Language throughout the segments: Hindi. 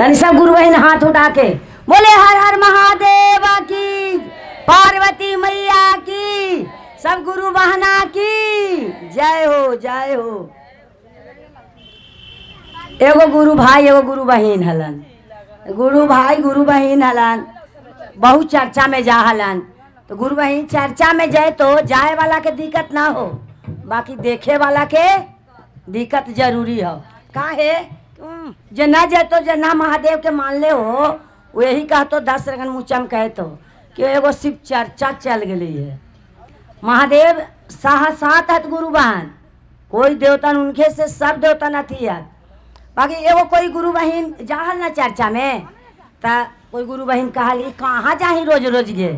तनि सब गुरु बहन हाथ उठा के बोले हर हर महादेव की, पार्वती मैया की, सब गुरु बहना की जय हो जय हो। एगो गुरु भाई एगो गुरु बहन हलन, गुरु भाई गुरु बहन हलन, बहुत चर्चा में जा हलन। तो गुरु बहन चर्चा में जाए तो जाए वाला के दिक्कत ना हो, बाकी देखे वाला के दिक्कत जरूरी हो। काहे जे ना जाए तो जे ना महादेव के मान ले हो वही कह तो 10 रगन मुचम कहे तो कि एगो सिर्फ चर्चा चल गई है। महादेव सात हत गुरु बहन, कोई देवता उनके से सब देवता न थी है। बाकी एगो कोई गुरु बहन जाहल ना चर्चा में, तो कोई गुरु बहन कहली कहाँ जाही रोज रोज गे,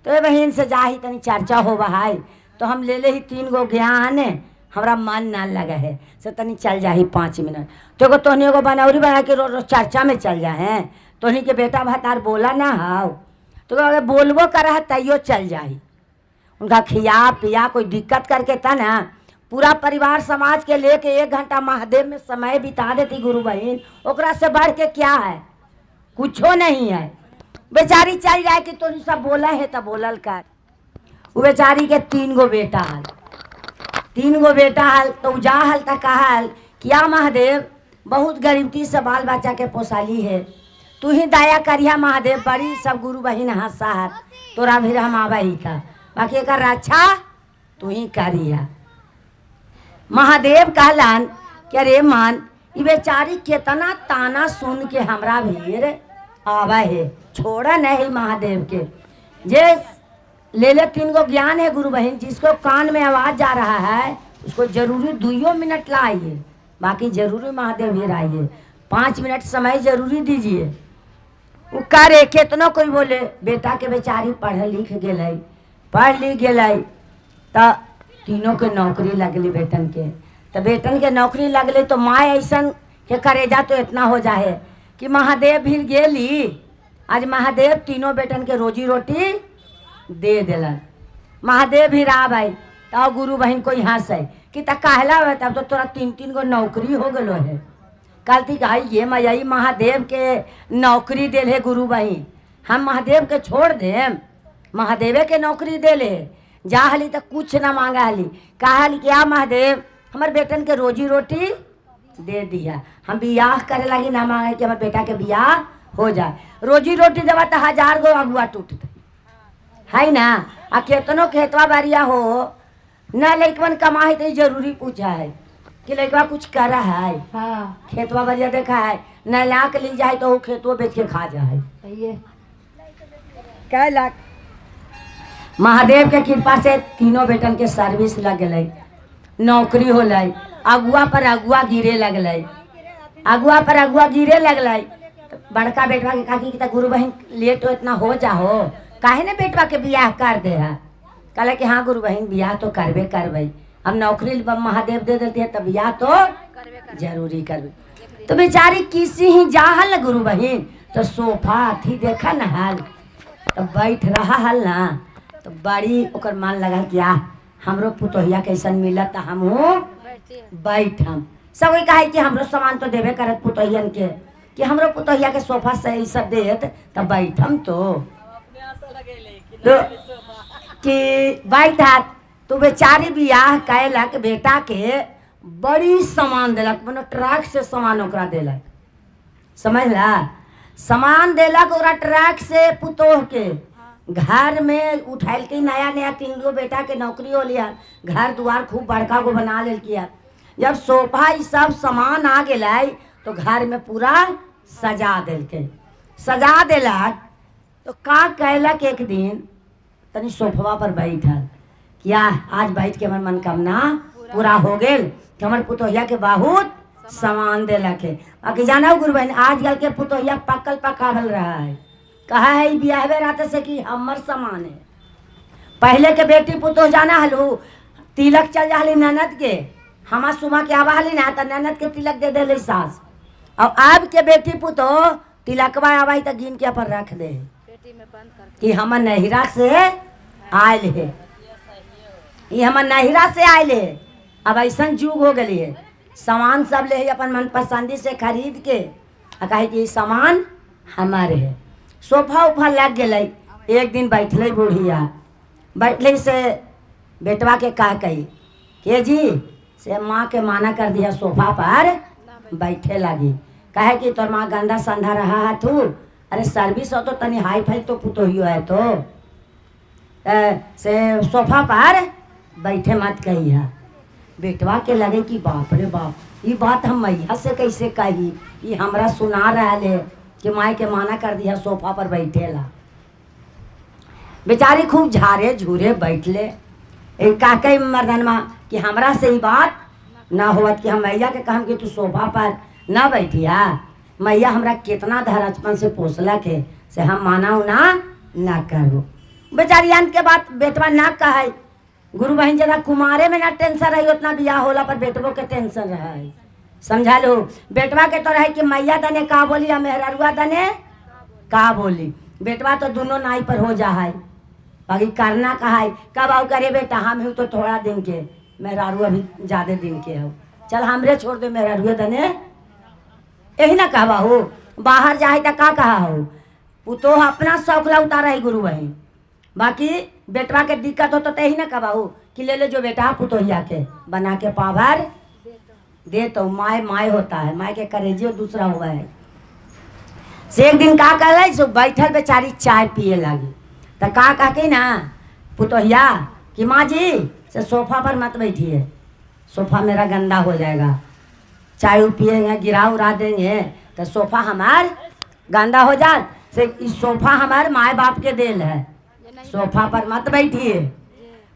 तो ये बहन से जाही तनी चर्चा हो बहाई, तो हम ले ले ही 3 गो ज्ञान हमरा मन ना लगा है से तनी चल जाही 5 मिनट। तो एगो तोहनी एगो बनौरी बना के रोज रोज चर्चा में चल जा है, तोहनी के बेटा भतार बोला ना हाउ, तो अगर बोलबो करा है तैयो चल जाही। उनका खिया पिया कोई दिक्कत करके था ना, पूरा परिवार समाज के लेके 1 घंटा महादेव में समय बिता देती गुरु बहन, ओकरा से बढ़ के क्या है, कुछो नहीं है। बेचारी चल जाए कि तो सब बोला है तो बोलल कर। वो बेचारी के 3 गो बेटा हल, 3 गो बेटा हल, तो जा हल तक कहल क्या महादेव बहुत गरीबती से बाल बच्चा के पोसाली है, तू ही दया करिया महादेव। बड़ी सब गुरु बहन हंसा है, तोरा भी हम आवा ही था, बाकी एक रक्षा तू ही करिया। महादेव कहलन कि अरे मान ये बेचारी कितना ताना सुन के हमरा भीड़ आवा है, छोड़ा नहीं महादेव के। जे ले ले 3 गो ज्ञान है गुरु बहन, जिसको कान में आवाज जा रहा है उसको जरूरी 2 मिनट लाइए, बाकी जरूरी महादेव भीड़ आइए, 5 मिनट समय जरूरी दीजिए। वो करे कितना कोई बोले बेटा के बेचारी पढ़ लिख गए, पढ़ लिख गए, तो तीनों के नौकरी लगली बेटन के, तो बेटन के नौकरी लगले तो माँ ऐसा के करेजा तो इतना हो जाए कि महादेव भी गेली, आज महादेव तीनों बेटन के रोजी रोटी दे दिलन। महादेव भी रहा भाई, तो गुरु बहन को यहाँ से कि तक कहला तब तो तोरा 3 गो नौकरी हो गलो है। कहती भाई ये मैया महादेव के नौकरी दे है गुरु बहन, हम महादेव के छोड़ देम, महादेवे के नौकरी दे ले जा हली तो कुछ ना मांगा हली, कहली क्या महादेव हमारे बेटन के रोजी रोटी दे दिया, हम बियाह करे लगी ना मांगे कि हमारे बेटा के बियाह हो जाए, रोजी रोटी देवा तो 1000 गो अगुआ टूटते है ना। आ केतनो खेतवा बारिया हो न लइकवन कमाई तो जरूरी पूछा है कि लइकवा कुछ करा है। हाँ। खेतवा बारिया देखा है न ला के ली जाए तो वो खेतवा बेच के खा जाए। क्या लाख महादेव के कृपा से तीनों बेटन के सर्विस लग गए, नौकरी हो लाई, अगुआ पर अगुआ गिरे लगल, अगुआ पर अगुआ गिरे लगल। बड़का बेटवा के काकी की गुरु बहन लेट तो इतना हो जाओ, काहे ने बेटवा के बियाह कर दे है। कहला कि हाँ गुरु बहन बियाह तो करबे करबे, अब नौकरी महादेव दे देती है तब बियाह तो जरूरी करबे। तो बेचारी किसी ही जाहल गुरु बहन, तो सोफा थी देखा न हल, तो बैठ रहा हल ना, तो बड़ी ओकर मन लगा कि हमरो पुतोहिया कैसन मिलत हमहू बैठम। सब वही कहे कि हमरो सामान तो देवे करत पुतोहियन के, कि हमरो पुतोहिया के सोफा सही सब देत तब बैठम तो कि बैठत। तो बेचारी बियाह कैलक, बेटा के बड़ी सामान दिलक, मनो ट्रक से सामान ओकरा दिलक, समझला, सामान दिलक ओकरा ट्रक से पुतोह के घर में उठाइल के नया नया 3 गो बेटा के नौकरी हो लिया, घर द्वार खूब बड़का गो बना लेल किया। जब सोफा ये सब सामान आ गए तो घर में पूरा सजा दिल के, सजा दिलक। तो का कैलक एक दिन तनी सोफवा पर बैठल, क्या आज बैठ के हमार मनोकामना पूरा हो गए कि हमारे पुतोहिया के बहुत सामान दिलक है। बाकी जाना गुरु बहन आजकल के पुतोहिया पकल पकावल रहा है, कहा है बियाहवे रात से कि हमर सामान है। पहले के बेटी पुतोह जाना हलू तिलक चल जाली ननद के, हमार सुबह के आवा हली ना तो ननद के तिलक दे दे सास, और अब के बेटी पुतोह तिलकवा आवा तो गिन के अपन रख दे कि हमर नहिरा से आयल है, ये हमर नहिरा से आयल है। अब ऐसा जुग हो गई है, सामान सब ले अपन मनपसंदी से खरीद के कहे कि सामान हमारे है। सोफा उफा लग गए। एक दिन बैठल बूढ़िया, बैठले से बेटवा के कह कही के जी से माँ के माना कर दिया सोफा पर बैठे लगी। कहे कि तोर माँ गंदा संधा रहा है तू, अरे सर्विस हो तो तनी हाई फाई तो पुतोहियो है तो से सोफा पर बैठे मत कही है। बेटवा के लगे कि बाप रे बाप, ये बात हम मैया से कैसे कही, ये हमरा सुना रहा ले कि माँ के माना कर दिया सोफा पर बैठेला। बेचारी खूब झारे झूरे बैठले। का कही मर्दनमा कि हमरा से ही बात ना होवत कि हम मैया के कहम कि तू सोफा पर ना बैठिया। मैया हमरा कितना धरचपन से पोसला के से हम माना उना ना करो। बेचारी अंत के बाद बेटवा ना कहे। गुरु बहन जरा कुमारे में ना टेंशन रही, उतना बियाह होला पर बेटवो के टेंशन रहे। समझा लो, बेटवा के तो रहे कि मैया दने का बोली या मेहरारुआ दने का बोली। बेटवा तो दोनों नाई पर हो जा है, बाकी करना कहा है। कब आओ करे बेटा, हम हूँ तो थोड़ा दिन के, मेहरारू अभी ज़्यादा दिन के हो, चल हमरे छोड़ दे मेहरारुए दने, यही ना कहवा हो। बाहर जाए तो का कहा हो, पुतो अपना शौकला उतारा है गुरु बहन, बाकी बेटवा के दिक्कत हो तो यही ना कहवा हो कि ले ले जो बेटा पुतोहिया के बना के पावर दे। तो माय माय होता है, माय के करेजियो दूसरा हुआ है। से एक दिन का कहल सो बैठल बेचारी चाय पिए लगी। तो का कह के ना पुतोहिया कि माँ जी से सोफा पर मत बैठिए, सोफा मेरा गंदा हो जाएगा, चाय पिएंगे गिरा उड़ा देंगे तो सोफा हमार गंदा हो जाए। से इस सोफा हमारे माए बाप के देल है, सोफा पर मत बैठिए।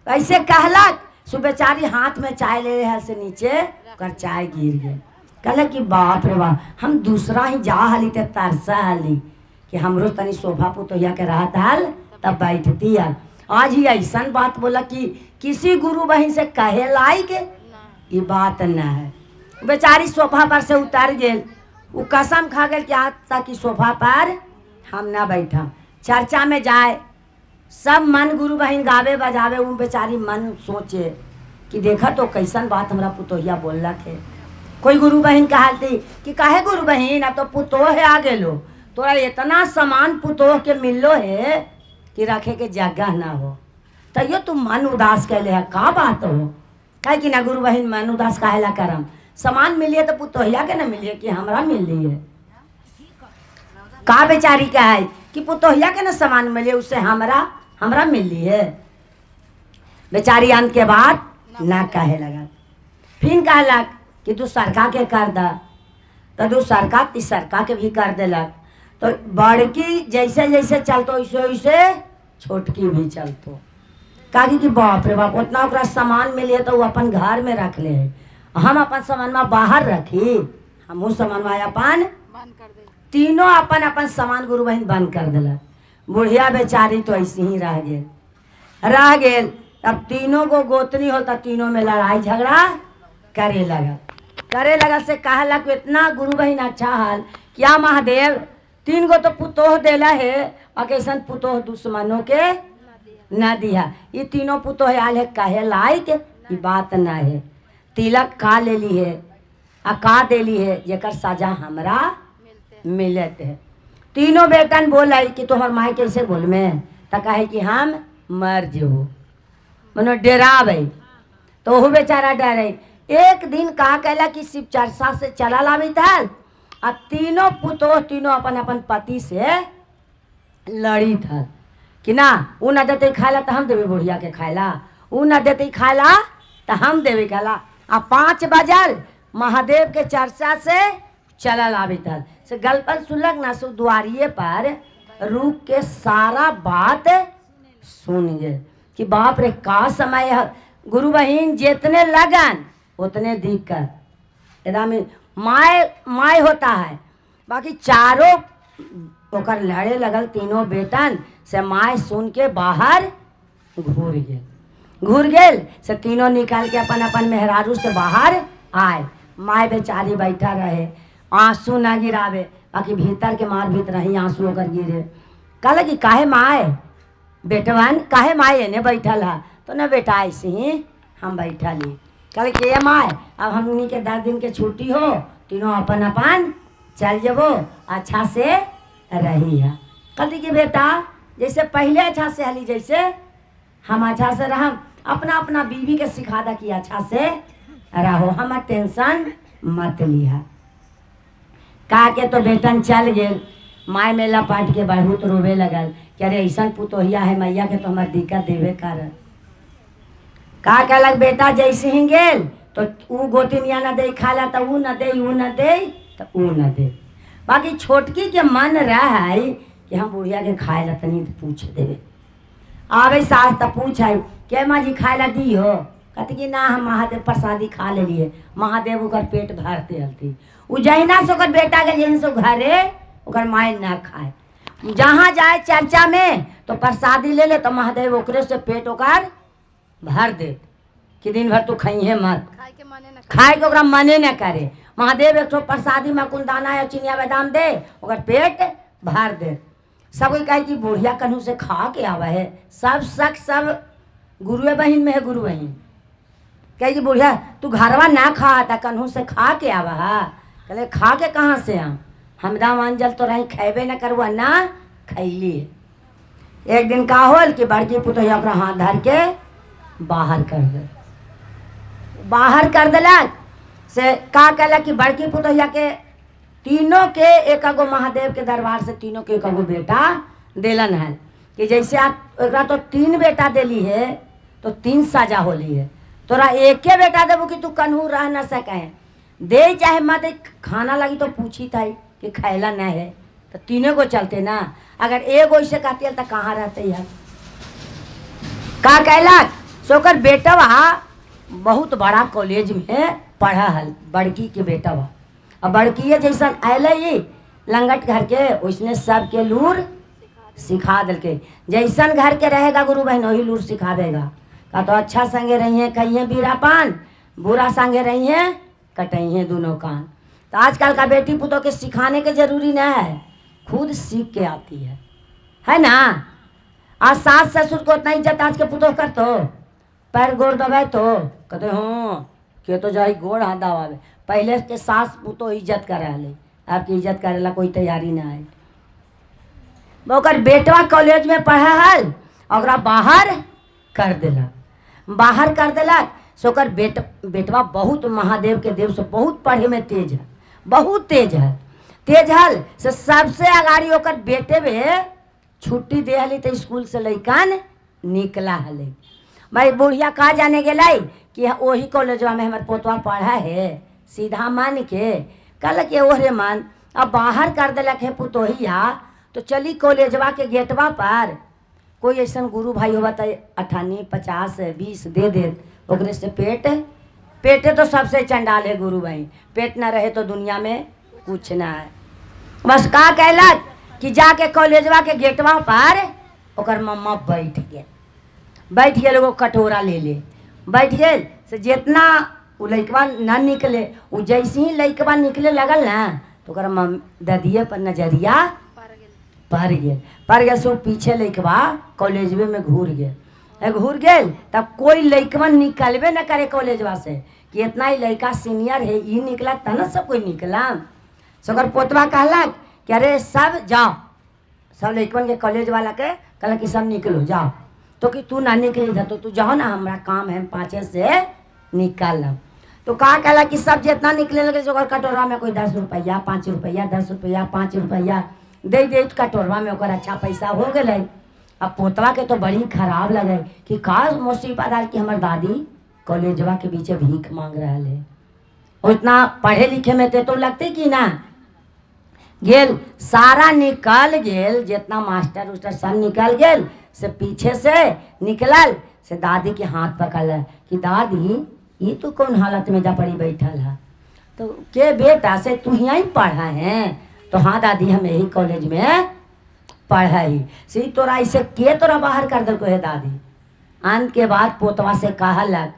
ऐसे कहलक सो बेचारी हाथ में चाय ले रहे से नीचे कर चाय गिर गए। कहले कि बाप रे बाप, हम दूसरा ही जा हली ते तरसा हली कि हमरो तनी सोफा पुतोहिया के रहत हल तब बैठती है। आज ही ऐसा बात बोला कि किसी गुरु बहन से कहे लाई के ये बात न है। बेचारी सोफा पर से उतर गेल, वो कसम खा गए कि आज तक कि सोफा पर हम ना बैठा। चर्चा में जाए सब मन गुरु बहन गावे बजावे, वो बेचारी मन सोचे कि देखा तो कैसन बात हमरा पुतोहिया बोलक है। कोई गुरु बहन कहती कि काहे गुरु बहन अब तो पुतोह है आ गेलो, तोरा इतना सामान पुतोह के मिलो है कि रखे के जगह ना हो, तैयो तुम मन उदास कैले है, का बात हो। कहे कि ना गुरु बहन मन उदास काहेला करम, सामान मिलिए तो पुतोहिया के ना मिलिए कि हमरा मिली है। का बेचारी का है कि पुतोहिया के ना सामान मिले उससे हमरा मिली है। बेचारी अंत के बाद ना कहे लगा। फिर कहलक कि तू सरका के कर दा, तो तू सरका तीसरका के भी कर देलक। तो बड़की जैसे जैसे चलतो वैसे वैसे छोटकी भी चलतो। कहा कि बाप रे बाप, उतना ओकरा सामान मिले तो वो अपन घर में रख ले, हम अपन सामान में बाहर रखी, हमू सामान में अपन तीनों अपन अपन सामान गुरु बहन बंद कर दिला। बुढ़िया बेचारी तो ऐसे ही रह गेल। अब तीनों को गोतनी होता, तीनों में लड़ाई झगड़ा करे लगा से कहला कि इतना गुरु बहन अच्छा हाल क्या महादेव, 3 गो तो पुतोह देला है और कैसन पुतोह दुश्मनों के न दिया। ये तीनों पुतोह आल है कहे लायक ये बात न है। तिलक का ले ली है आ का दे ली है जेकर सजा हमरा मिलत है। तीनों बेटन बोला कि तुम्हार माई कैसे बोल में, तो कहे कि हम मर जो मनो डरावे, तो वो बेचारा डरे। एक दिन का कहला कि शिव चर्चा से चला लावी था आ तीनों पुतोह तीनों अपन अपन पति से लड़ी था कि ना उ न देते खाला तो हम देवे बुढ़िया के खाला, उ न देते खाला तो हम देवे खाला। आ 5 बजल महादेव के चर्चा से चला लावी था से गलपन सुनलक ना सो द्वारिये पर रुक के सारा बात सुन गए कि बाप रे का समय है। गुरु बहन जितने लगन उतने दिक्कत एकदम माय होता है। बाकी चारों ओकर लड़े लगल तीनों बेटन से माय सुन के बाहर घूर गेल से तीनों निकाल के अपन अपन मेहरारू से बाहर आए। माय बेचारी बैठा रहे, आंसू ना गिरावे, बाकी भीतर के मार भीतर ही आंसू होकर गिरे। कहला कि काहे माय बेटवन काहे माय ने बैठल है, तो न बेटा ऐसे ही हम बैठल ही। कहले कि ये माय अब हमनी के 10 दिन के छुट्टी हो, तीनों अपन अपन चल जबो अच्छा से रही है। कहती कि बेटा जैसे पहले अच्छा से हली, जैसे हम अच्छा से रह, अपना अपना बीवी के सिखा दा कि अच्छा से रहो, हमार टेंशन मत लिया। का के तो बेटन चल गेल, माय में लपाट के बहुत रोवे लगल कि अरे ऐसा पुतोहिया है मैया के तो हमार दिक्कत देवे कर। का कहलक बेटा जैसे ही गेल तो ऊ गोतिनिया न दे खाला तो ऊ न दे, ऊ न दे तो ऊ न दे। बाकी छोटकी के मन रह कि हम बुढ़िया के खाए ला तनी पूछ देवे। आवे सास तो पूछे के माँ जी खाए ला दी हो, कहती कि ना हम महादेव प्रसादी खा ले लिए, महादेव ओकर पेट भरते हलती। उ जहिना से ओकर बेटा के जहिन से घरे ओकर माय ना खाए, जहाँ जाए चर्चा में तो प्रसादी ले ले तो महादेव ओकरे से पेट ओकर भर दे कि दिन भर तू खाइए मत, खाए के ओकरा मने न करे। महादेव एक ठो प्रसादी में कुल दाना या चिनिया बादाम दे ओकर पेट भर दे। सब कोई कहे कि बुढ़िया कन्हू से खा के आवा है, सब शक सब गुरुए बहन में है। गुरु बहन कहे कि बुढ़िया तू घरवा ना खा था, कन्हू से खा के आवा है। कहले खा के कहाँ से हम दाम अंजल तो रही खेबे न करवा ना खैली। एक दिन का होल कि बड़की पुतोहिया ओकरा हाथ धर के बाहर कर दे, बाहर कर दिलक से का कहलक कि बड़की पुतोहिया के तीनों के एक गो महादेव के दरबार से तीनों के एक गो बेटा दिलन है कि जैसे आप एकरा तो 3 बेटा दिली है तो 3 सजा होली है, तोरा एके बेटा देबू कि तू कन्हू रह न सके, दे चाहे मत खाना लगी तो पूछी था कि खैला न है तो 3 गो चलते ना। अगर एगो ऐसे कहती है तो कहाँ रहते है। का कहलक सोकर बेटवा बहुत बड़ा कॉलेज में पढ़ा हल, बड़की के बेटवा। और बड़की जैसा आयल लंगट घर के उसने सबके लूर सिखा दिल के, जैसन घर के रहेगा गुरु बहन वही लूर सिखावेगा। का तो अच्छा संगे रही है कहिए बीरा पान, बुरा संगे रही है कटई है दोनों कान। तो आजकल का बेटी पुतों के सिखाने के जरूरी न है, खुद सीख के आती है ना। आज सास ससुर को उतना इज्जत आज के पुतों कर तो पैर गोड़ दबाए तो कहते हाँ के तो जाई गोड़ हाथ दबावे। पहले के सास पुतो इज्जत करे हले, आपकी इज्जत करेला कोई तैयारी ना है। ओकर बेटवा कॉलेज में पढ़ा हल और बाहर कर दिलक, बाहर कर दिलक से ओकर बेटवा बहुत महादेव के देव से बहुत पढ़े में तेज है, बहुत तेज है। तेज हल से सबसे अगाड़ी ओकर बेटे में छुट्टी दे हली तो स्कूल से लैकन निकला हले। भाई बुढ़िया का जाने गेलाई कि वही कॉलेजवा में हमारे पोतवा पढ़ा है, सीधा मान के कल के ओहरे मान। अब बाहर कर दिलक है पुतोहिया तो चली कॉलेजवा के गेटवा पर कोई ऐसा गुरु भाई होगा तो 58 50 20 दे दे ओकरे से पेटे तो सबसे चंडाल है गुरु भाई, पेट ना रहे तो दुनिया में कुछ ना है। बस का कहलक कि जाके कॉलेजवा के गेटवा पर ओकर मम्मा बैठ गए एगो कटोरा ले ले बैठ गए से जितना वो लइकवा न निकले, वो जैसे ही लइकवा निकले लगल ना तो ओकर ददिये पर नजरिया पड़ गए सो पीछे लइकवा कॉलेजवे में घूर गए तब कोई लइकवा निकलबे न करे कॉलेजवा से कि इतना ही लइका सीनियर है ये निकला तब न सब कोई निकला। सकर पोतवा कहलक कि अरे सब जाओ, सब लइकवन के कॉलेज वाला के कहलक कि सब निकलो जाओ, तो कि तू ना निकली था तो तू जाओ ना, हमारा काम है 5 से निकाल। तो कहा कहला कि सब जितना निकले लगे जो कटोरा में कोई 10 रुपया 5 रुपया 10 रुपया 5 रुपया दे कटोरवा में ओकर अच्छा पैसा हो गए। अब पोतवा के तो बड़ी खराब लगे कि का मुसीबत आल कि हमार दादी कॉलेजवा के बीचे भीख मांग रहा है। उतना पढ़े लिखे में तो लगते कि ना गेल सारा निकल गेल, जितना मास्टर उस्टर सब निकल गेल से पीछे से निकलल से दादी के हाथ पकड़ कि दादी ये तो कौन हालत में जा पड़ी बैठल है, तो के बेटा से तू यहीं पढ़ा है, तो हाँ दादी हम यही कॉलेज में पढ़ा ही से तोरा ऐसे के तोरा बाहर कर दल को है दादी। अंत के बाद पोतवा से कहलक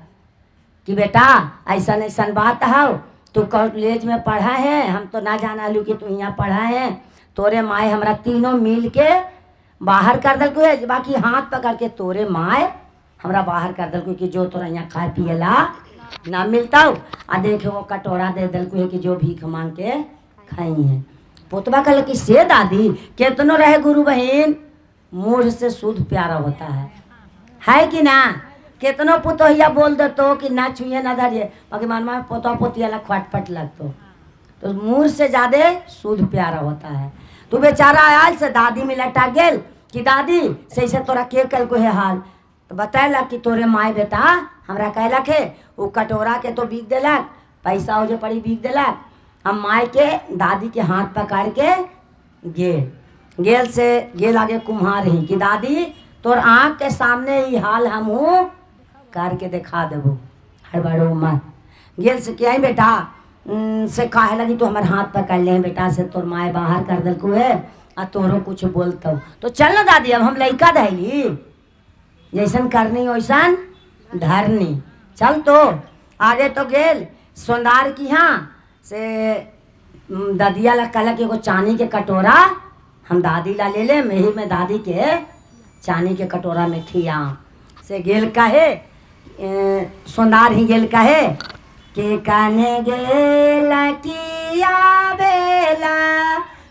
कि बेटा ऐसा ऐसा बात है, तू कॉलेज में पढ़ा है, हम तो ना जाना लू कि तू यहाँ पढ़ा है, तोरे माए हमरा तीनों मिल के बाहर कर दल को है, बाकी हाथ पकड़ के तोरे माए हमरा बाहर कर दल को कि जो तोरा यहाँ खाए पियला ना मिलता आ देखे वो कटोरा दे दल को है कि जो भीख मांग के खाई हैं। पोतवा कहल कि से दादी केतनो रहे गुरु बहन मूढ़ से शुद्ध प्यारा होता है कि ना। केतनो पुतोहिया बोल देतो कि ना छुए ना धरिए, बाकी मनमा पोता पोतिया ला खटपट लगतो, तो मूढ़ से ज्यादा शुद्ध प्यारा होता है। तू बेचारा आयल से दादी में लटा गेल कि दादी से तोरा के कल को है हाल, तो बताएला कि तोरे माए बेटा हमरा कहलक है वो कटोरा के तो बीक देलक, पैसा हो जो पड़ी बीक देलक। हम माए के दादी के हाथ पकड़ के गेल से गेल आगे कुम्हार ही कि दादी तोर आँख के सामने ही हाल हम हूँ करके दिखा देबो, हड़बड़ो मत। गेल से क्या बेटा से काहे लगी तो हमारे हाथ पकड़ ले बेटा से तोर माए बाहर कर दल को है आ तोरो कुछ बोलतो तो चल ना दादी अब हम लइका धैली जैसन करनी वैसन धरनी चल। तो आगे तो गेल सोनार की यहाँ से ददिया ला कहला कि एगो चांदी के कटोरा हम दादी ला ले ले, मेही में दादी के चांदी के कटोरा में खिया से गेल कहे सोनार ही गेल कहे कि कान्हे गेला किया बेला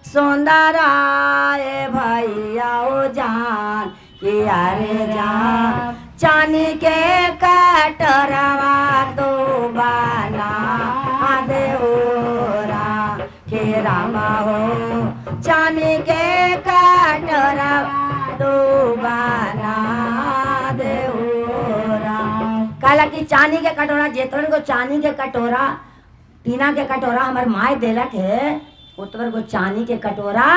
सोंदराए भैया ओ जान कि अरे जान चांदी के कटोरवा तो बना दे ओरा के रामा हो चांदी के कटोरवा तो बना दे ओरा। कहला कि चांदी के कटोरा जेतवन को चांदी के कटोरा टीना के कटोरा हमार माए देलक है उतवर को चांदी के कटोरा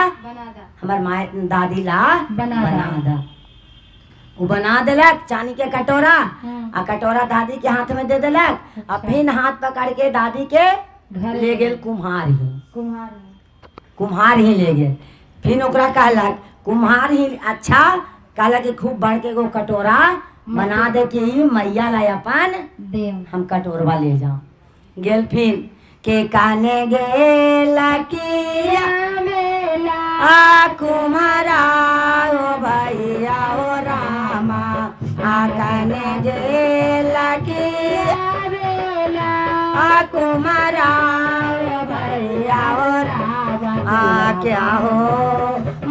हमार माए दादी ला बना दा। वो बना देलक चांदी के कटोरा आ कटोरा दादी के हाथ में दे देलक आ फिर हाथ पकड़ के दादी के ले गेल कुम्हार ही ले गेल। फिर ओकरा कहलक कुम्हार ही अच्छा कहलक कि खूब बढ़ के एगो कटोरा बना दे कि मैया ला अपन हम कटोरवा ले जाओ। गेल फिर के काने गेला किया आ कुम्हारा ओ भैया ओ रामा आ काने गेला किया आ कुम्हारा ओ भैया ओ रामा आ क्या हो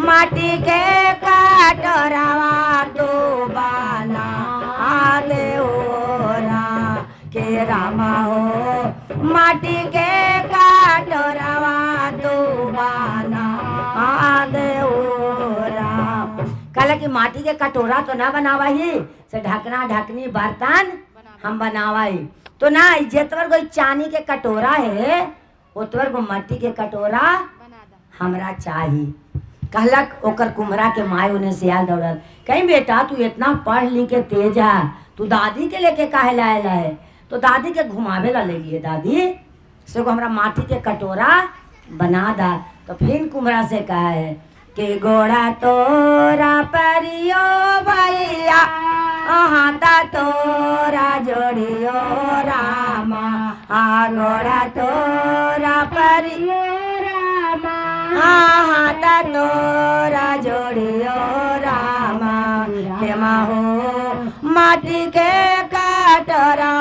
माटी के कटोरवा तो बना दे ओरा के रामा हो माटी के कटोरवा तो बना दे ओरा। कहला कि माटी के कटोरा तो ना बनावा ही से ढकना ढकनी बर्तन हम बनावा ही तो ना जेतवर कोई चांदी के कटोरा है उतवर को माटी के कटोरा हमरा चाहिए। कहलक ओकर कुम्हरा के माए उन्हें सियाल दौड़ल कहीं बेटा तू इतना पढ़ लिख के तेज है तू दादी के लेके काहे लायला है, तो दादी के घुमावे ला ले लिए दादी से को हमरा माटी के कटोरा बना दा। तो फिर कुम्हरा से कहा है कि गोड़ा तोरा परियो भैया हाथा तोरा जोड़ियो रामा आ गोड़ा तोरा परियो हाथा तोरा जोड़ियो रामा हेमा हो माटी के कटोरा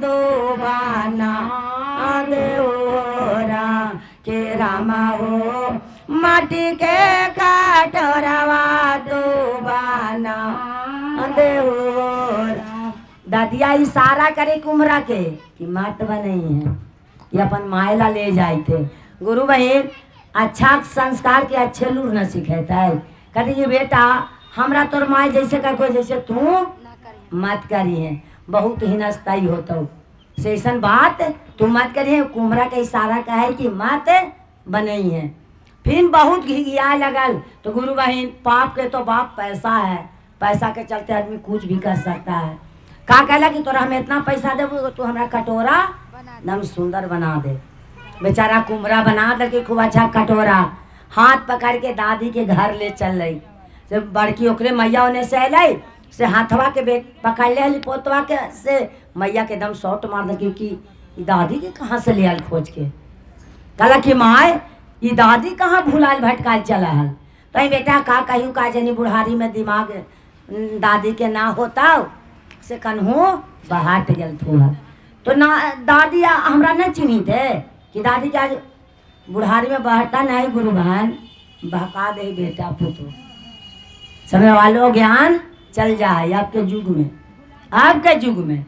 दो बना दे ओरा के रामा हो माटी के कटोरवा दो बना दे ओरा। दादिया इशारा करे कुम्हरा के कि मत बनई है ये अपन मायला ले जाए थे। गुरु बहन अच्छा संस्कार के अच्छे लूर न सिखेता है कहते ये बेटा हमरा तोर माए जैसे का कोई जैसे तू मत करिए बहुत हिनस्ताई होता से ऐसा बात तू मत करिए। कुम्हरा के इशारा का है कि मत बनई है। फिर बहुत घिघिया लगल तो गुरु बहन पाप के तो बाप पैसा है, पैसा के चलते आदमी कुछ भी कर सकता है। का कहला कि तोरा हम इतना पैसा देबो तू हमरा कटोरा एकदम सुंदर बना दे। बेचारा कुम्हरा बना दे के खूब अच्छा कटोरा हाथ पकड़ के दादी के घर ले चल रही से बड़की ओकरे मैया उन्हें से अल से हाथवा के बेट पकड़ ले पोतवा के से मैया के एकदम शॉट मार दे क्योंकि दादी के कहाँ से ले आल खोज के। कहला कि माए ये दादी कहाँ भुलाल भटकाल चला है तो बेटा का कहूँ का जनी बुढ़ारी में दिमाग दादी के ना होता से कन्हू बहाट गल थोड़ा तो ना दादी हमरा न चिन्ही थे कि दादी के आज बुढ़ारी में बहता नहीं गुरु बहन, बहका दे बेटा पुतो। समय वालों ज्ञान चल जाए आपके युग में, आपके युग में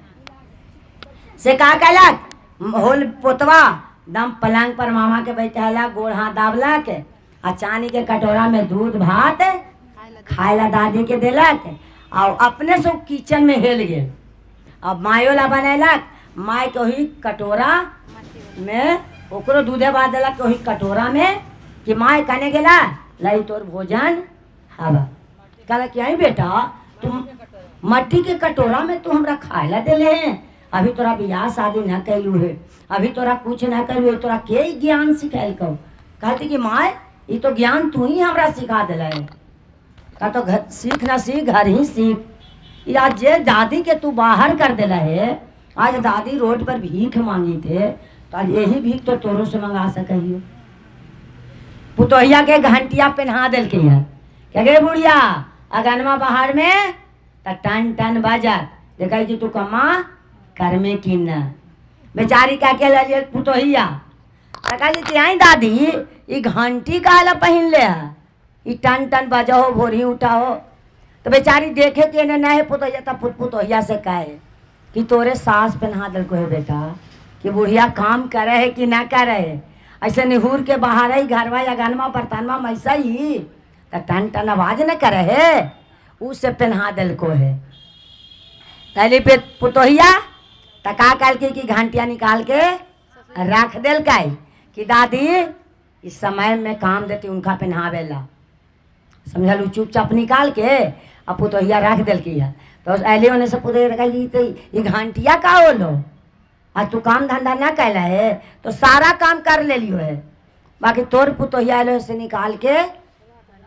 से का कहलक होल पोतवा दम पलंग पर मामा के बैठला, गोड़ हाथ दाबला के आ चानी के कटोरा में दूध भात खाए ला दादी के देलक और अपने से किचन में हेल गए। अब मायो ला बनैलक, माय के वही कटोरा में ओकरो दूधे बाद देलक वही कटोरा में कि माय कहने गेला लाई तोर भोजन हवा। कहला कि आई बेटा तुम मट्टी के कटोरा में तू हमरा खाए ला देले हैं, अभी तोरा बियाह शादी न कैलू है, अभी तोरा कुछ न कैलू है, तोरा के ज्ञान सिखाइल कहो। कहती कि माय ये तो ज्ञान तू ही हमरा सिखा दिला है। का तो घर सीख ना सीख घर ही सीख। या जे दादी के तू बाहर कर दिला है, आज दादी रोड पर भीख मांगी थे तो आज यही भीख तो तोरो से मंगा सकियो। पुतोहिया के घंटिया पहना दिल के क्या गे बुढ़िया अगनमा बाहर में त टन टन बाजत देखा कि तू कमा कर में की न बेचारी का के लिए पुतोहिया कहली आई दादी ये घंटी काला पहन ले ये टन टन बजा हो भोरी उठा हो। तो बेचारी देखे कि न है पुतोहिया तब पुतोहिया से कहे कि तोरे सास पहना दिल को है बेटा कि बुढ़िया काम करे है कि ना करे है। ऐसे निहूर के बाहर ही घरवा या गनमा बर्तनवा में ऐसा ही तो टन टन आवाज न करे है, उससे पहना दिल को है। पहले पे पुतोहिया तका कल की घंटिया निकाल के रख दिल कि दादी इस समय में काम देती उनका पहनावेला, समझलू। चुपचाप निकाल के अब पुतोहिया रख दिल की है। तो अहले होने से पुतोहिया ये घंटिया का हो लो, आज तू काम धंधा ना कैला है तो सारा काम कर ले लियो है, बाकी तोर पुतोहिया अहले से निकाल के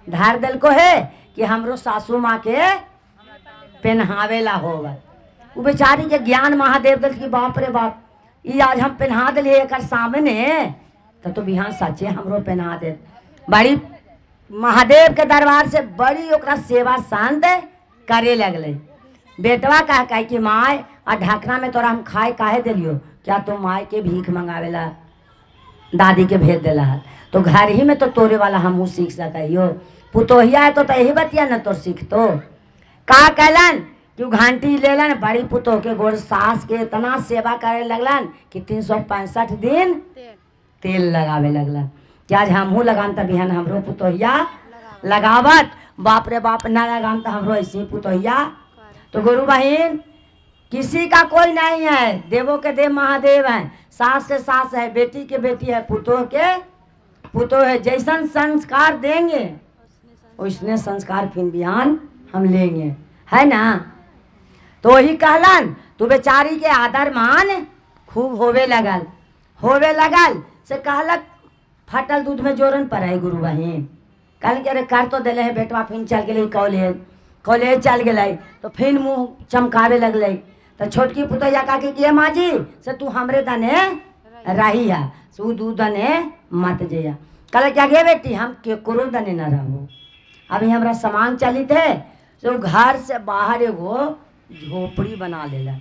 धार दिल को है कि हमरो सासू माँ के पहनावेला होगा। वो बेचारी के ज्ञान महादेव दल की बाप रे बाप ये आज हम पहना दिलिए एक सामने तो बिहान सच्चे हमरो पहना दे। बड़ी महादेव के दरबार से बड़ी ओकरा सेवा शांत करे लगले। बेटवा कह कि माय आ ढकना में तोरा हम खाए काहे दिलियो, क्या तुम माय के भीख मंगावेला दादी के भेज देला है तो घर ही में तो तोरे वाला हमहू सीख सकियो। पुतोहिया है तो यही बतिया न तोर सीख तो का कहलन कि घंटी लेलन बड़ी पुतोह के गोड़ सास के इतना सेवा करे लगलन कि 365 दिन तेल लगावे लगलन कि आज हमहू लगाम त बिहान हमरो पुतोहिया लगावत, बाप रे बाप ना लगाम त हमरो ऐसे पुतोहिया। तो गुरु बहन किसी का कोई नहीं है, देवों के देव महादेव हैं, सास के सास है, बेटी के बेटी है, पुतोह के पुतोह है। जैसन संस्कार देंगे उसने संस्कार फिर बिहान हम लेंगे, है ना। तो वही कहलन तू बेचारी के आदर मान खूब होवे लगल से कहलक फटल दूध में जोरन पर है गुरु बहन। कहल के अरे कर तो दिले है बेटवा, फिर चल गए कॉलेज चल गए तो फिर मुँह चमकावे लगल। तो छोटकी पुतैया का के माँ जी से तू हमरे दने रही है, तू दूध दने मत जइया। कहल क्या गे बेटी हम केकरो दने न रहो, अभी हमरा सामान चली थे तो घर से बाहर एगो झोपड़ी बना लेला,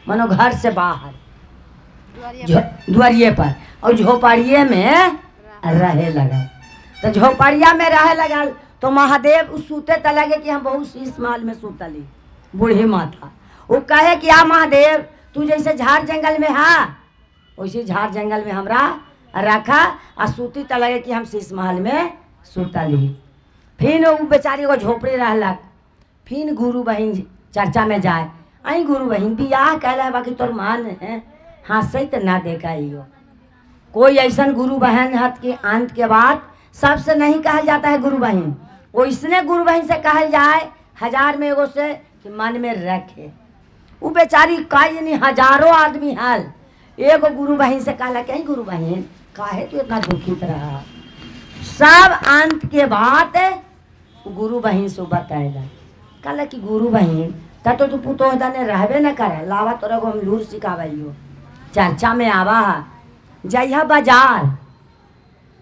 मानो घर से बाहर द्वारिये पर, और झोपड़िए में रहे लगा। तो झोपड़िया में रहे लगा तो महादेव उस सूते त लगे कि हम बहुत शीश महल में सूतली। बूढ़ी माता वो कहे कि आ महादेव तू जैसे झाड़ जंगल में है वैसे झाड़ जंगल में हमरा रखा और सूती त लगे कि हम शीश महल में सूतली। फिर वो बेचारी को झोपड़ी रहलक। फिर गुरु बहन चर्चा में जाए, आई गुरु बहन बियाह कहला है बाकी तोर मान है हंसई तो ना देखा हियो। कोई ऐसा गुरु बहन हत के अंत के बाद सबसे नहीं कहल जाता है गुरु बहन, वैसने गुरु बहन से कहल जाए 1000 में एगो से कि मन में रखे। वो बेचारी कई नहीं हजारों आदमी हल, एगो गुरु बहन से कहला कहीं गुरु बहन काहे तू इतना दुखित रहा। सब अंत के बाद गुरु बहन से बताएगा कहला कि गुरु बहन तब तो तू पुतोह दने रहबे न करे, लावा तोरा को हम लूर सिखावाइयो। चर्चा में आवा जइहा बाजार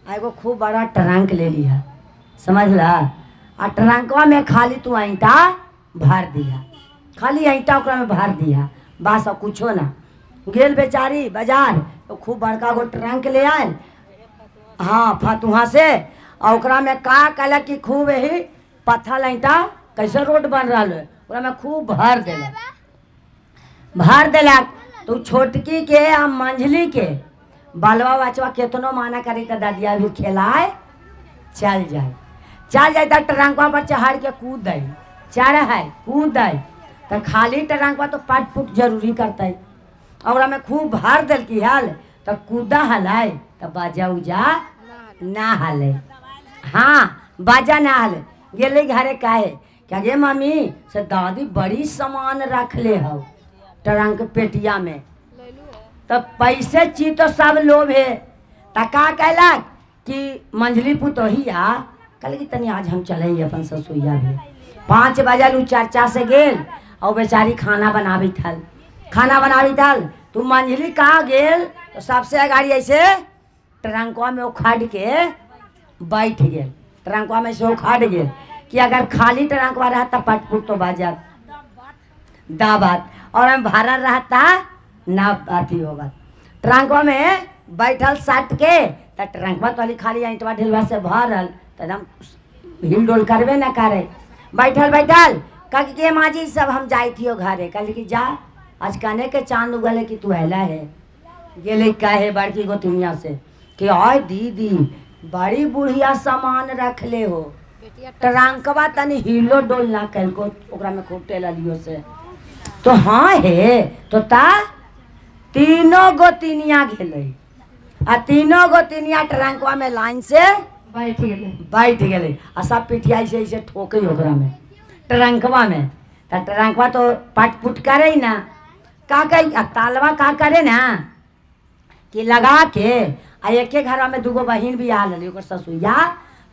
एगो खूब बड़ा ट्रंक ले लिया, समझला। आ ट्रंकवा में खाली तू ईंटा भर दिया, खाली ईंटा ओकरा में भर दिया, बस और कुछो ना। गेल बेचारी बाजार तो खूब बड़का गो ट्रंक ले आयल हाँ फतुहा से, और ओकरा में का कहलक कि खूब यही पत्थर ईंटा कैसे रोड बन रहा है ओकरा में खूब भर देलक। तो छोटकी के आ मंझली के बालवा बचवा केतनो माना करी तो दादिया भी खिलाए चल जाए तो ट्रंकवा पर चढ़ के कूद दे, कूद दे तो खाली ट्रंकवा तो पट पुट जरूरी करते, और में खूब भर दिल की हाल तो कूदा हलाए तो बाजा उजा ना हले। हाँ बाजा ना हले गेले घरे काहे क्या गे मम्मी से दादी बड़ी सामान रख ले हो ट्रंक पेटिया में, तो पैसे ची तो सब लोभ है। तो का कहलक कि मंझली पुतोहिया कल की तनी आज हम चले अपन ससुइया भी 5 बजे उ चर्चा से गेल और बेचारी खाना बनावी थल तू मंझली कहाँ गेल तो सबसे अगाड़ी ऐसे ट्रंकवा में उखाड़ के बैठ गेल, ट्रंकवा में से उखाड़ गेल कि अगर खाली ट्रंकवा रहता पटपुट तो बाजत दाबात और हम भरल रहता ना अथी होगा। ट्रंकवा में बैठल सट के तो ट्रंकवा तो खाली ईंटवा ढिलवा से भरल तो एकदम हिल डोल करबे ना करे। बैठल कह के माँ जी सब हम जाई थी घरे, कल कि जा आज कने के चांद उगले कि तू हैला है गेले कहे बड़की गोतनिया से कि आय दीदी बड़ी बुढ़िया सामान रख ले हो, ट्रंकवा तनी हिलो डोल ना कल को ओकरा में खूब टेला लियो से। तो हाँ है तो ता तीनों गोतिनिया गेले आ तीनों गोतिनिया ट्रंकवा में लाइन से बैठ गेले आ सब पिठिया से ऐसे ठोके ओकरा में ट्रंकवा में। तो ट्रंकवा तो पट पुट करे ना का कही तालवा का करे ना कि लगा के आ एक घर में दूगो बहिन भी आ लली ओकर ससुइया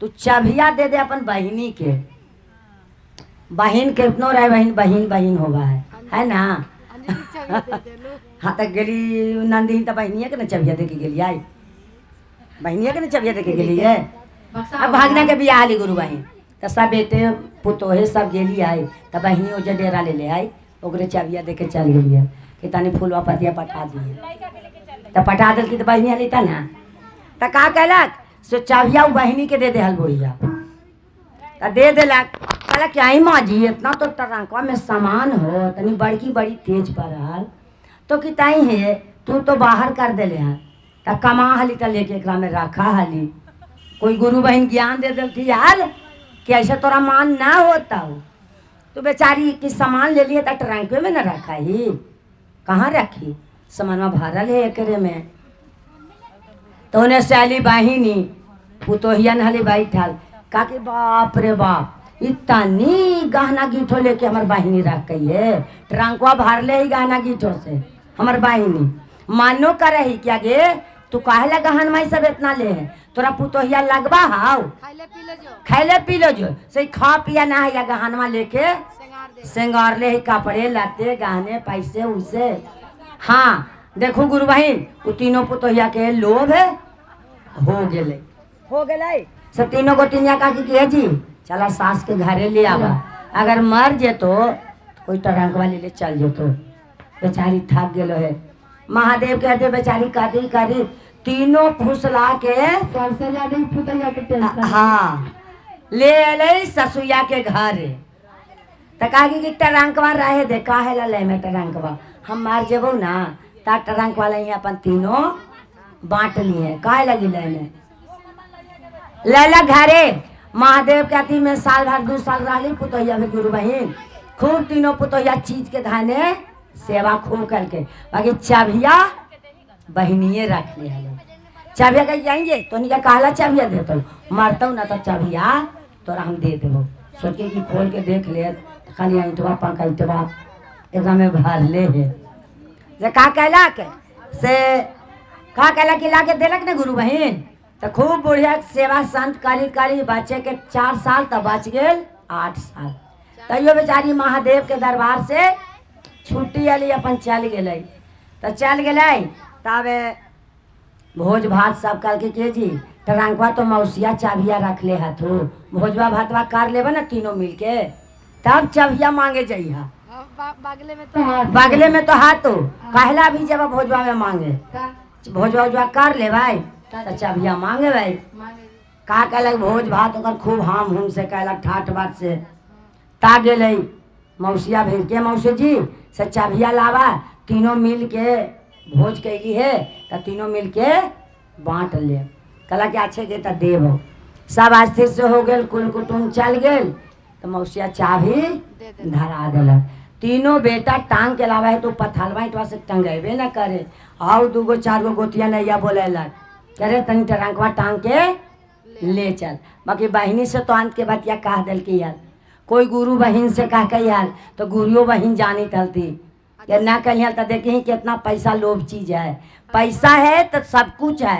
तू चबिया दे दे अपन बहिनी के, बहिन कितनो रहे बहिन होगा है ना। हाँ तक गेली नंदी तो बहनिया के ना चबिया दे के गेली आई, बहनिया के ना चबिया दे के गेली है। अब भागना के बियाह ली गुरु बहिन तो सब बेटे पुतोहे सब गेली आई तो बहनी ओजे डेरा ले आई ओकरे चबिया दे के चल गेली है कि तनी फूलवा पतिया पटा दिए तो पटा दिल की तो बहनिया लेता ना तो का कहलक सो चबिया बहनी के दे हल बोइया तो दे दिलक। कहलक क्या ही माँ जी इतना तो ट्रंकवा में सामान हो तनी बड़ी तेज पड़ल तो कि ताई है तू तो बाहर कर देले हैं तो कमा हली तो लेके एकरा में रखा हली। कोई गुरु बहन ज्ञान दे देती यार कि ऐसा तोरा मान ना होता हो, तो बेचारी की सामान ले लिए तो ट्रंक में न रखा ही, कहाँ रखी सामान भरल है एकरे में। तो उन्हें सैली बहिनी पुतोहियन हली बैठल का कि बाप रे बाप इतनी गहना गीठो लेके हमार बहिनी रख गई है, ट्रंकवा भर ले ही गहना गीठो से हमार बहिनी मानो करे ही क्या गे तू काहे ला गहन माई सब इतना ले तोरा पुतोहिया लगवा हाउ खैले पी लो जो सही खा पिया ना है या गहनवा लेके सिंगार ले ही कपड़े लाते गहने पैसे उसे। हाँ देखो गुरु बहन वो तीनों पुतोहिया के लोभ है हो गेले सब तीनों गोतिनिया का की जी चला सास के घरे ले आवा, अगर मर जे तो कोई ट्रंकवा ले चल जो तो बेचारी थक गेलो है। महादेव कहते बेचारी करी तीनों फुसला के हाँ ले ससुया के घरे तो कहा कि ट्रंकवा रहे दे काहे ला ले में ट्रंकवा हम मार जेबो ना ता ट्रंक वाला ही अपन तीनों बांट लिए काहे लगी लेने लैला घरे। महादेव कहती मैं साल भर 2 साल रही पुतोहिया में गुरु बहन खूब तीनों पुतोहिया चीज के धाने सेवा खूब करके बाकी चाबिया बहनिए रख ले चाबिया कहीं जाएंगे तो नहीं कहला चाबिया दे तो मरता ना तो चाबिया तोरा हम दे देबो सोचे कि खोल के देख ले खाली ईंटवा पंखा ईंटवा एकरा में भर ले है जे का कहला के से का कहला कि लाके देलक ने गुरु बहन तो खूब बढ़िया सेवा संत करी बच्चे के 4 साल तब बच गेल 8 साल तैयो बेचारी महादेव के दरबार से छुट्टी अली अपन चल गए तो चल गए तब भोज भात सब कल के जी ट्रंकवा तो मौसिया चाबिया रख ले हथो भोजवा भातवा कर लेबा ना तीनों मिलके तब चाबिया मांगे जइहा बगले में तो हाथो कहला भी जब भोजवा में मांगे भोजवा कर ले भाई तो चाबिया मांगे भाई का कहलक भोज भात ओकर खूब हाम हुम से कहलक ठाठ बाट से ता गेलै मौसिया भेज के मौसी जी से चाबिया लावा तीनों मिल के भोज कैली है तो तीनों मिल के बांट ले कहला कि अच्छे के तो देव सब अस्थिर से हो गए कुल कुटुम चल गए तो मौसिया चाबी धरा दिलक तीनों बेटा टांग के लावा है तो पथलवा इटवा से टंगेबे न करे आओ दूगो चार गो गोतिया नैया बोलेलक करे तनी टरंकवा टांग के ले चल बाकी बहनी से तो अंत के बतिया कह दिल की यार कोई गुरु बहन से कह के यार तो गुरुओ बहन जानी थलती या ना कहीं तो देखी कितना पैसा लोभ चीज है पैसा है तो सब कुछ है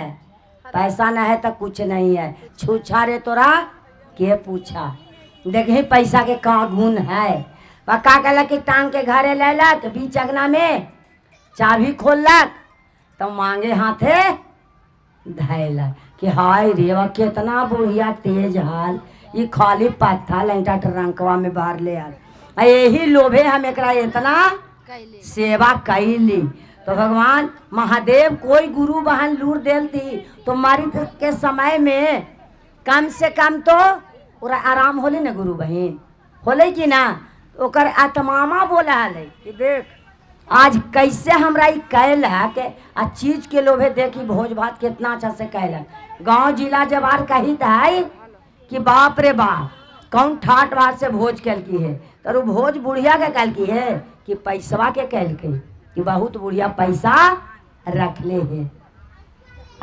पैसा ना है तो कुछ नहीं है छूछा रे तोरा के पूछा देखी पैसा के का गुण है वह का कहलक कि टांग के घरे लेलक बीच अगना में चाबी खोलक तो मांगे हाथे धैलक कि हाय रे वह कितना बुढ़िया तेज हाल ये खाली पत्थर लंटा ट्रंकवा में बाहर ले आल यही लोभे हम एकरा इतना सेवा कैली तो भगवान महादेव कोई गुरु बहन लूर देलती तो मृत्यु के समय में कम से कम तो पूरा आराम होले ना गुरु बहन होले कि ना ओकर आत्मामा बोला है कि देख आज कैसे हमरा ई कैल है कि आ चीज के लोभे देखी भोज भात कितना अच्छा से कैल है गाँव जिला जवार कही है कि बाप रे बाप कौन ठाट बाट से भोज कैल की है तो भोज बुढ़िया के कैल की है कि पैसवा के कैल के कि बहुत बुढ़िया पैसा रखले है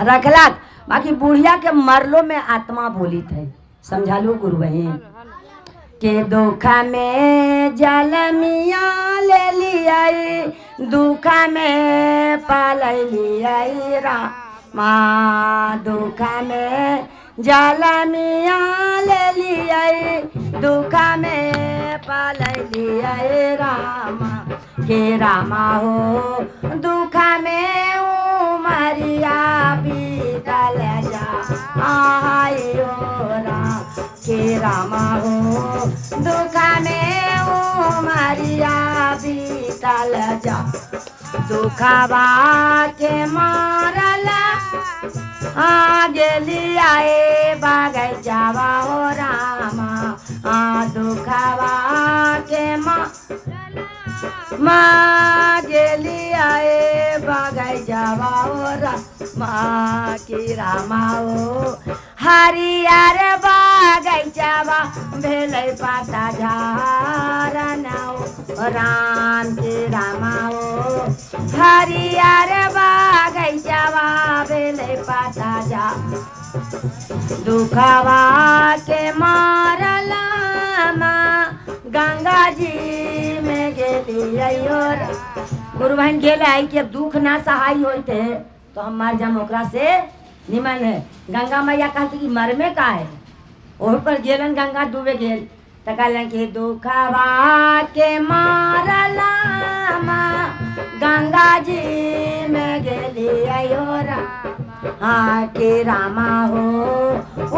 रखलक बाकी बुढ़िया के मरलो में आत्मा बोली थे समझा लो गुरु बहन के दुख में जल मिया ले लिया दुख में पाल लिया रामा दुख में जल मिया ले लिया दुख में पाल लिया रामा के रामा हो दुख में उमरिया बीतल जा आयो राम के रामा हो दुख में उमरिया बीतल जा दुखवा के मारला गेली आए बगैचावा हो रामा दुखवा के माँ गेली आए बगैचावा हो रामा की रामा हो हरियर बगैचावा भेलै पाता झारना राम के रामा हो हरियर बगैचावा भेलै पाता जा दुखवा के मारला गंगा जी में गेली अयोरा गुरु बहन गेले आई कि अब दुख ना सहाय होते तो हम मर जाम ओकरा से निमन है गंगा मैया कहती कि मर में का है वही पर गेलन गंगा डूबे गेल तो कहलन कि दुखवा के मारला गंगा जी में गेली अयोरा हाँ के रामा हो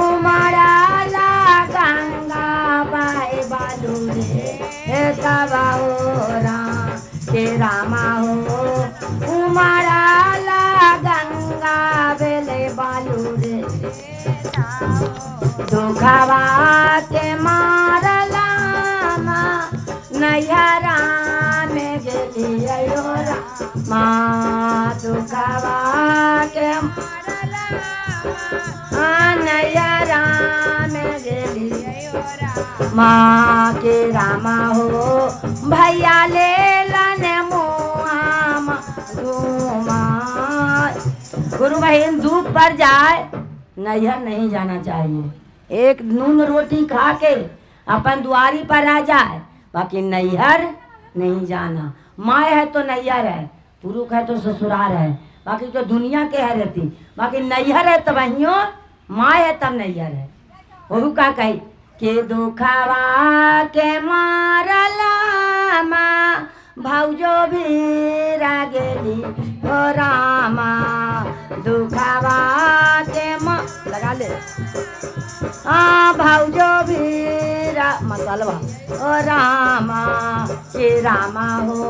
उमड़ाला गंगा बाई बालू रे कबा हो राम के रामा हो उमड़ाला गंगा बेले बालू रे दुखवा के मारला नैहरा में गेली अयोरा माँ दुखवा के नैहरा में गेली माँ के रामा हो भैया ले लने मुआम घूमा गुरु बहन धूप पर जाए नैहर नहीं जाना चाहिए एक नून रोटी खा के अपन दुआरी पर रह जाए बाकी नैहर नहीं जाना माँ है तो नैहर है पुरुष है तो ससुराल है बाकी जो दुनिया के है रहती बाकी नैहर है तब वहीं माँ है तब नैहर है वही का कही के दुखवा के मारला माँ भौजो भी गेली हो रामा दुखवा के माँ लगा ले भौजो भी मसालवा ओ रामा के रामा हो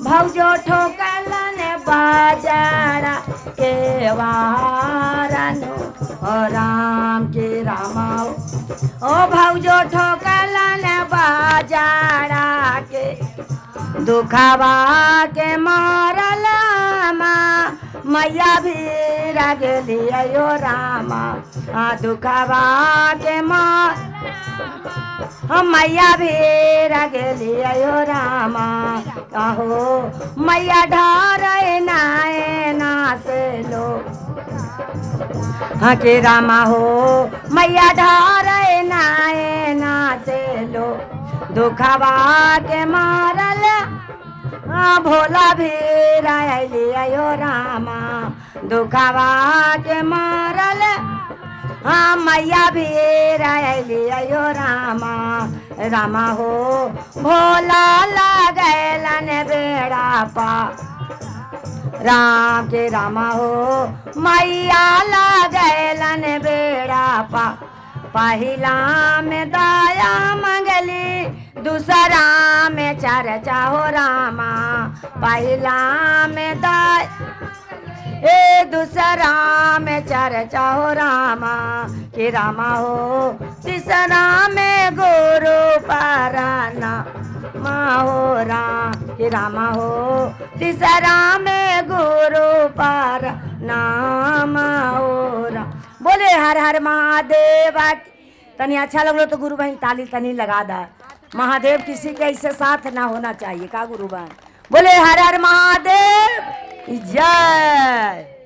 भौजो ठोकलन बाजारा के वार ओ राम के रामा ओ भौजो ठोकलन बाजारा के दुखवा के मारल मैया भी रगली यो रामा दुखवा के मार मैया भी रगली यो रामा कहो मैया ढार ना से लो हाँ के रामा हो मैया ढार ना से लो दुखवा के मारल भोला भी रलियो रामा दुखवा के मारल मैया भी रलियो रामा रामा हो भोला लगलन बेड़ा पा राम के रामा हो मैया लगलन बेड़ा पा पहिला में दया मंगली दूसरा में चर्चा हो रामा पहिला में दूसरा में चर्चा हो रामा कि रामा हो तीसरा में गुरु पराना माँ हो राम कि रामा हो तीसरा में गुरु पर नाम हो राम। बोले हर हर महादेव। तनी अच्छा लगलो तो गुरु बहन ताली तनी लगा दा। महादेव किसी के ऐसे साथ ना होना चाहिए का गुरु बहन। बोले हर हर महादेव जय।